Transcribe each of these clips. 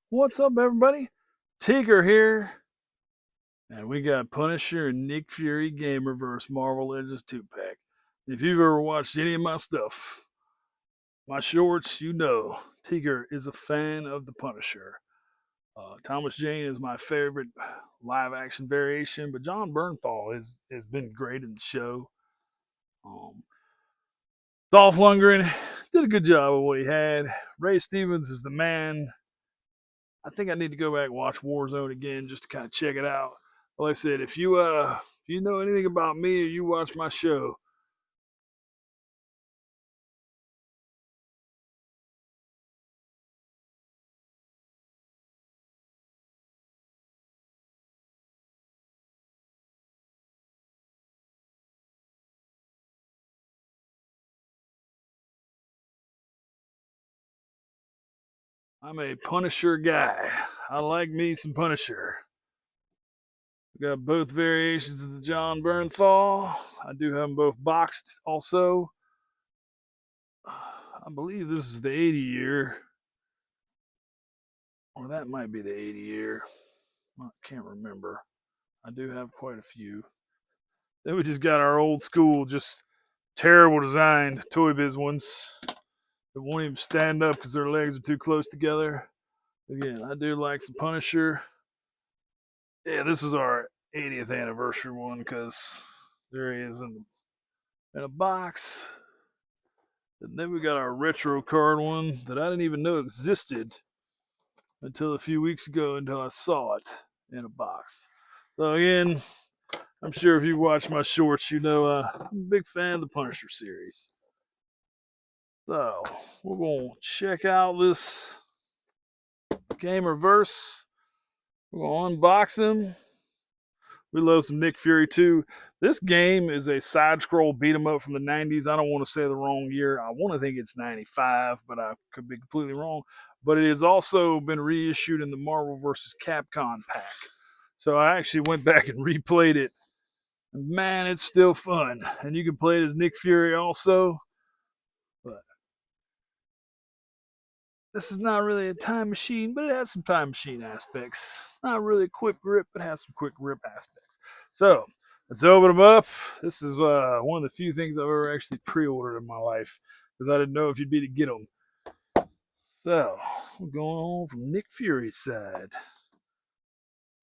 What's up, everybody? Tigger here, and we got Punisher and Nick Fury Gamerverse Marvel Legends 2-pack. If you've ever watched any of my stuff, my shorts, you know Tigger is a fan of the Punisher. Thomas Jane is my favorite live action variation, but John Bernthal has been great in the show. Um, Dolph Lundgren did a good job of what he had. Ray Stevens is the man. I think I need to go back and watch Warzone again just to kind of check it out. Like I said, if you know anything about me or you watch my show, I'm a Punisher guy. I like me some Punisher. We got both variations of the John Bernthal. I do have them both boxed also. I believe this is the 80 year, or that might be the 80 year. I can't remember. I do have quite a few. Then we just got our old school, just terrible designed Toy Biz ones that won't even stand up because their legs are too close together. Again, I do like some Punisher. Yeah, this is our 80th anniversary one because there he is in a box. And then we got our retro card one that I didn't even know existed until a few weeks ago until I saw it in a box. So again, I'm sure if you watch my shorts, you know I'm a big fan of the Punisher series. So we're gonna check out this Gamerverse. We're gonna unbox him. We love some Nick Fury too. This game is a side scroll beat 'em up from the 90s. I don't want to say the wrong year. I want to think it's 95, but I could be completely wrong. But it has also been reissued in the Marvel vs. Capcom pack. So I actually went back and replayed it. And man, it's still fun. And you can play it as Nick Fury also. But this is not really a time machine, but it has some time machine aspects. Not really a quick grip, but has some quick grip aspects. So let's open them up. This is one of the few things I've ever actually pre-ordered in my life because I didn't know if you'd be to get them. So we're going on from Nick Fury's side.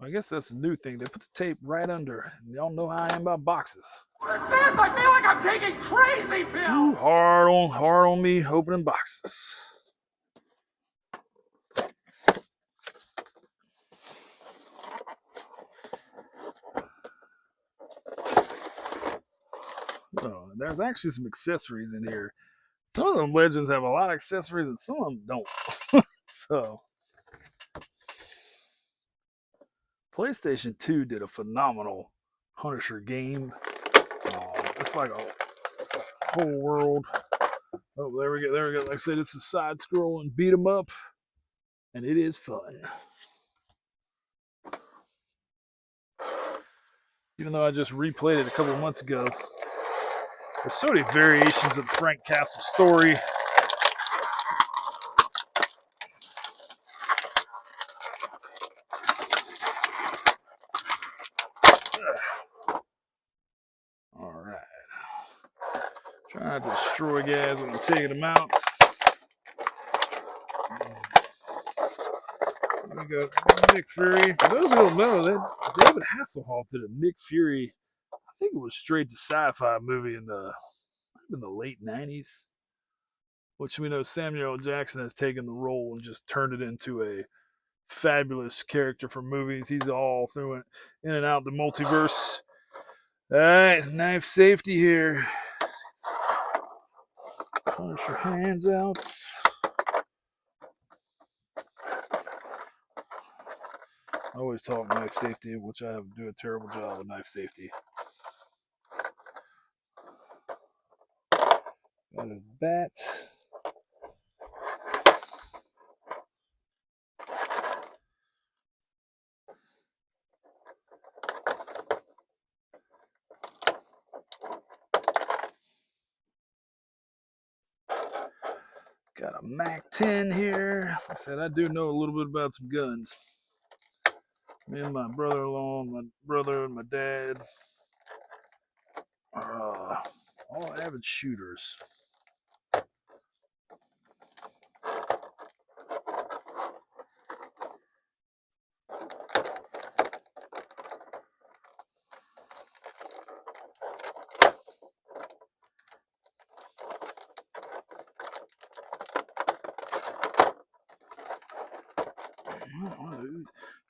I guess that's a new thing. They put the tape right under. And y'all know how I am about boxes. What is this? I feel like I'm taking crazy pills. Hard on me opening boxes. Oh, there's actually some accessories in here. Some of them legends have a lot of accessories and some of them don't. So, PlayStation 2 did a phenomenal Punisher game. It's like a whole world. Oh, there we go. There we go. Like I said, it's a side scrolling beat 'em up, and it is fun. Even though I just replayed it a couple months ago, there's so many variations of the Frank Castle story. All right. Trying to destroy guys when I'm taking them out. We got Nick Fury. For those who don't know, David Hasselhoff did a Nick Fury. I think it was straight to sci-fi movie in the late '90s, which we know Samuel L. Jackson has taken the role and just turned it into a fabulous character for movies. He's all through it, in and out the multiverse. All right, knife safety here. Push your hands out. I always talk knife safety, which I do a terrible job with knife safety. Got his bat. Got a Mac 10 here. Like I said, I do know a little bit about some guns. Me and my brother-in-law, my brother and my dad are all avid shooters.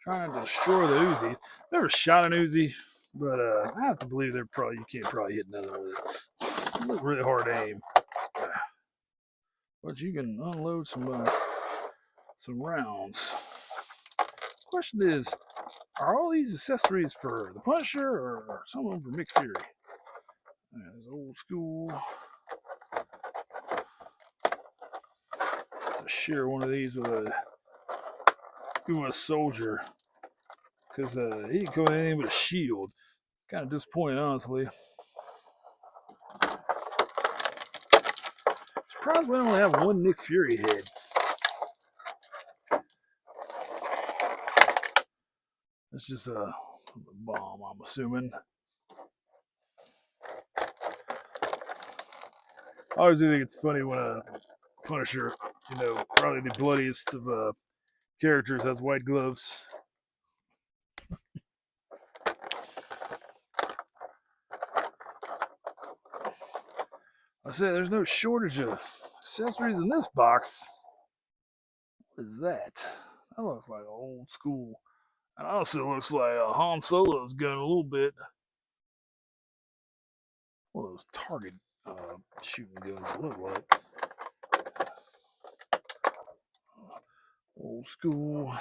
Trying to destroy the Uzi. Never shot an Uzi, but I have to believe you can't probably hit nothing with it. It looks really hard to aim, but you can unload some rounds. Question is, are all these accessories for the Punisher or some of them for Nick Fury? There's old school. To share one of these with a soldier, because he can come in with a shield. Kind of disappointing, honestly. Surprised we only have one Nick Fury head. It's just a bomb, I'm assuming. I always do think it's funny when a Punisher, probably the bloodiest of characters, has white gloves. I say there's no shortage of accessories in this box. What is that? That looks like an old school. It also looks like a Han Solo's gun a little bit. One of those target shooting guns look like. Old school.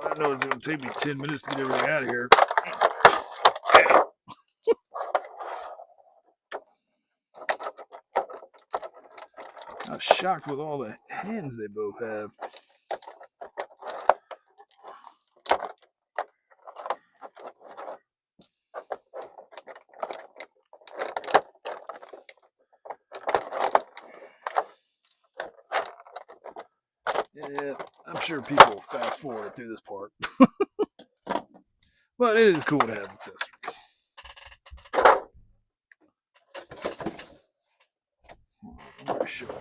I know it's going to take me 10 minutes to get everything out of here. I was shocked with all the hands they both have. Yeah, I'm sure people will fast forward through this part. But it is cool to have accessories. Sure.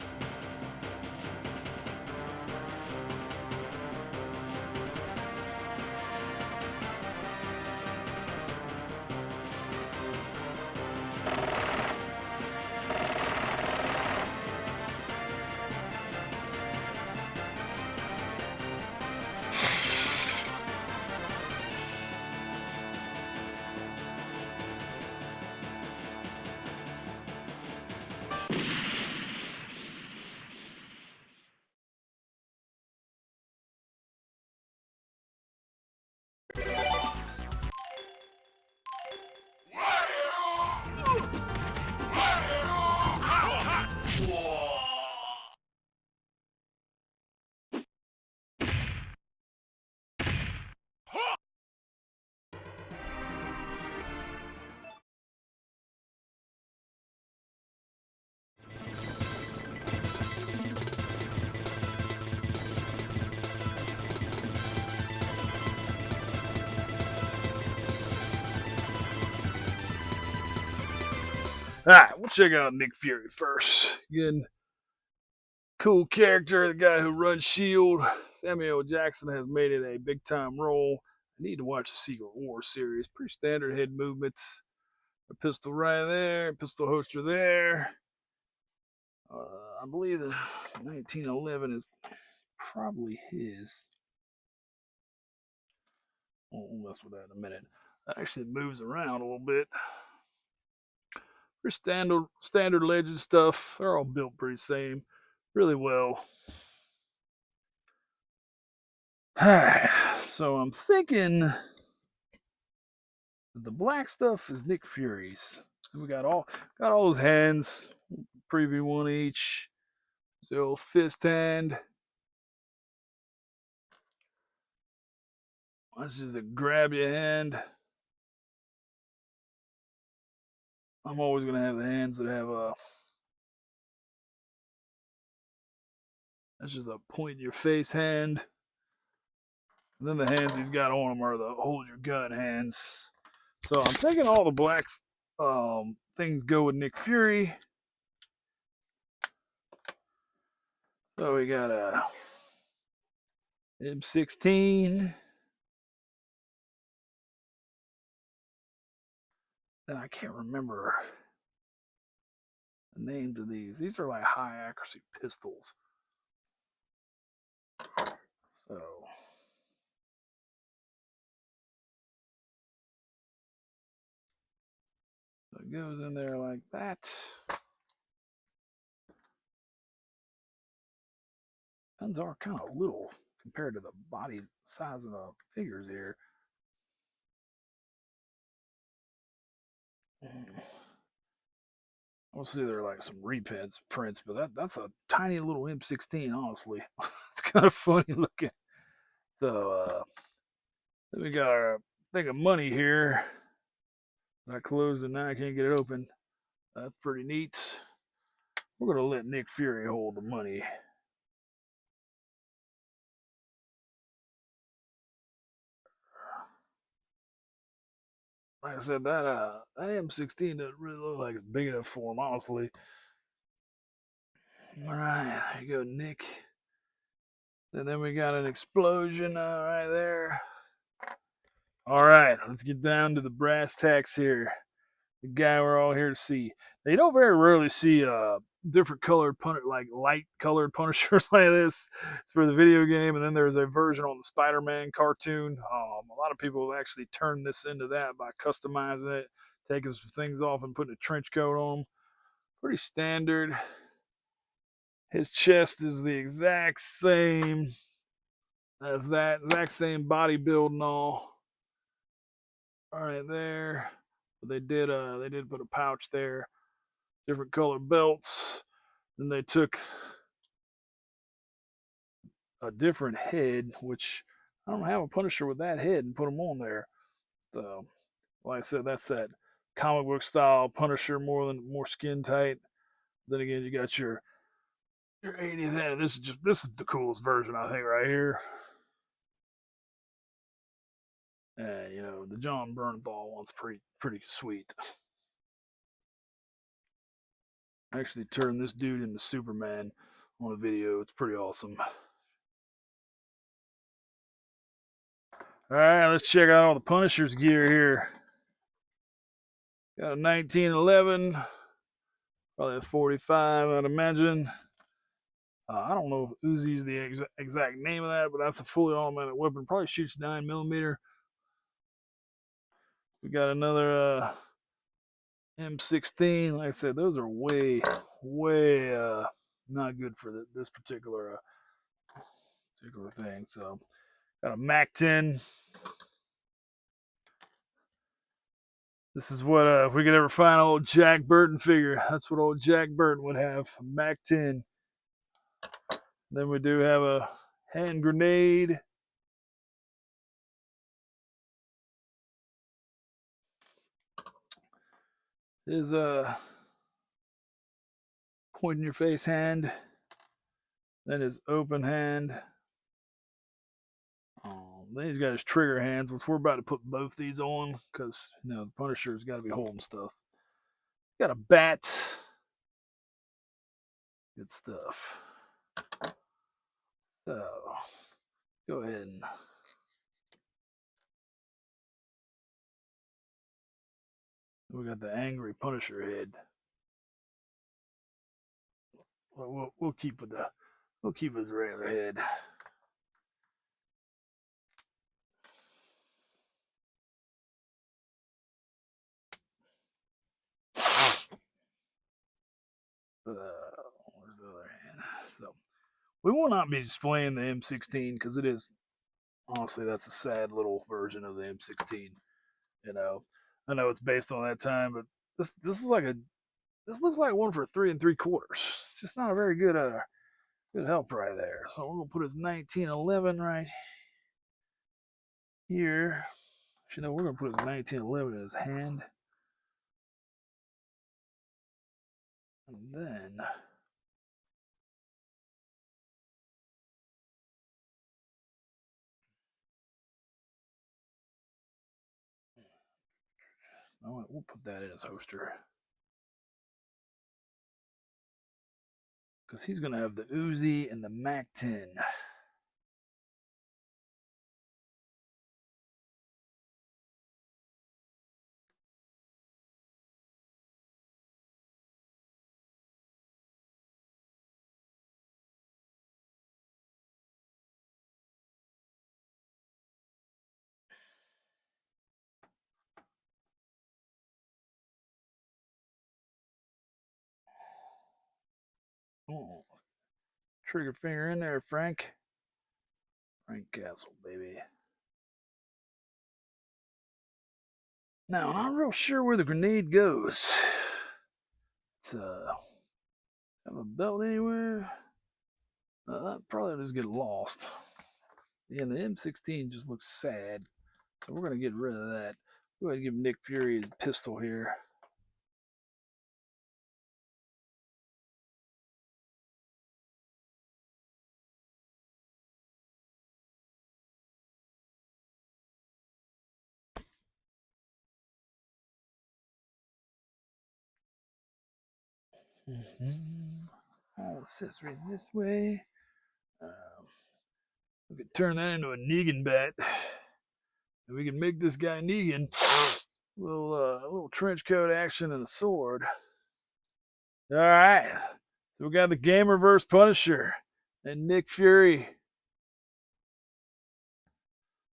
Alright, we'll check out Nick Fury first. Again, cool character, the guy who runs S.H.I.E.L.D. Samuel L. Jackson has made it a big time role. I need to watch the Secret War series. Pretty standard head movements. A pistol right there, pistol holster there. I believe that 1911 is probably his. We'll mess with that in a minute. That actually moves around a little bit. Pretty standard Legend stuff. They're all built pretty same, really well. So I'm thinking that the black stuff is Nick Fury's. We got all those hands. Preview one each. The old fist hand. This is a grab your hand. I'm always gonna have the hands that have a. That's just a point in your face hand. And then the hands he's got on him are the hold your gun hands. So I'm thinking all the black things go with Nick Fury. So we got a M16. And I can't remember the names of these. These are like high accuracy pistols. So it goes in there like that. Guns are kind of little compared to the body size of the figures here. I'll see there are like some reprints, but that's a tiny little M16, honestly. It's kind of funny looking. So then we got our thing of money here. I closed it, now I can't get it open. That's pretty neat. We're gonna let Nick Fury hold the money. Like I said, that M16 doesn't really look like it's big enough for him, honestly. All right, there you go, Nick. And then we got an explosion right there. All right, let's get down to the brass tacks here. The guy we're all here to see. Now, you don't very rarely see different colored like light colored Punishers like this. It's for the video game, and then there's a version on the Spider-Man cartoon. A lot of people actually turn this into that by customizing it, taking some things off and putting a trench coat on them. Pretty standard. His chest is the exact same as that, exact same body build and all. All right there. But they did put a pouch there, different colored belts. Then they took a different head, which I don't have a Punisher with that head, and put them on there. So, like I said, that's that comic book style Punisher, more skin tight. Then again, you got your 80th head. This is the coolest version, I think, right here. And the John Bernthal one's pretty sweet. I actually turned this dude into Superman on a video. It's pretty awesome. All right, let's check out all the Punisher's gear here. Got a 1911, probably a 45, I'd imagine. I don't know if Uzi's the exact name of that, but that's a fully automatic weapon. Probably shoots 9mm. We got another M16. Like I said, those are way not good for this particular thing. So got a Mac 10. This is what if we could ever find an old Jack Burton figure, that's what old Jack Burton would have, a Mac 10. Then we do have a hand grenade. His point in your face hand. Then his open hand. Then he's got his trigger hands, which we're about to put both these on because the Punisher's got to be holding stuff. Got a bat. Good stuff. So go ahead and we got the angry Punisher head. We'll keep with we'll keep his regular head. Where's the other hand? So we will not be displaying the M16 because it is honestly that's a sad little version of the M16. I know it's based on that time, but this looks like one for 3 3/4. It's just not a very good Good help right there. So we're going to put his 1911 right here. Actually, no, we're going to put his 1911 in his hand. And then we'll put that in his holster. Because he's going to have the Uzi and the MAC-10. Oh, trigger finger in there, Frank. Frank Castle, baby. Now, I'm not real sure where the grenade goes. It's have a belt anywhere? That probably just get lost. Yeah, the M16 just looks sad, so we're gonna get rid of that. Go ahead and give Nick Fury his pistol here. All accessories this way. We could turn that into a Negan bat. And we can make this guy Negan. A little trench coat action and a sword. All right. So we got the Gamerverse Punisher and Nick Fury.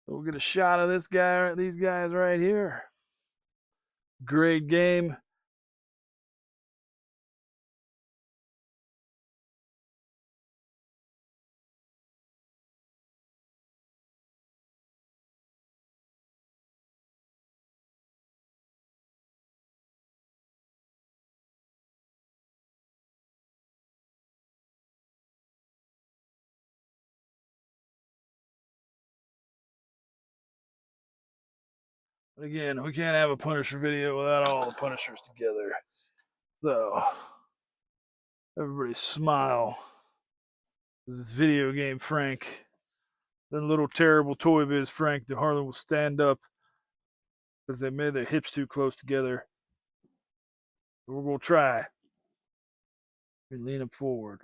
So we'll get a shot of this guy, these guys right here. Great game. But again, we can't have a Punisher video without all the Punishers together. So, everybody smile. This is video game Frank. Then little terrible Toy Biz Frank, the Harlan will stand up because they made their hips too close together. But we're going to try. And lean up forward.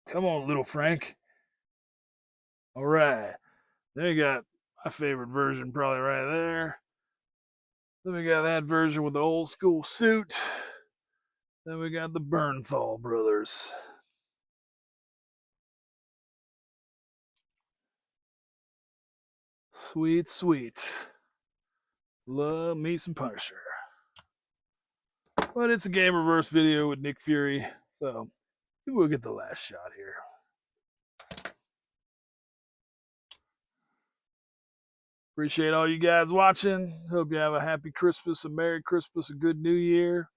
Come on, little Frank. All right. Then we got my favorite version probably right there. Then we got that version with the old school suit. Then we got the Bernthal brothers. Sweet, sweet. Love me some Punisher. But it's a Gamerverse video with Nick Fury, so we'll get the last shot here. Appreciate all you guys watching. Hope you have a happy Christmas, a Merry Christmas, a good New Year.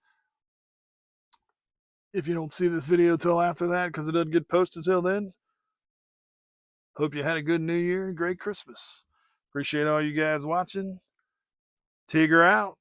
If you don't see this video till after that, because it doesn't get posted till then, hope you had a good New Year and great Christmas. Appreciate all you guys watching. Tigger out.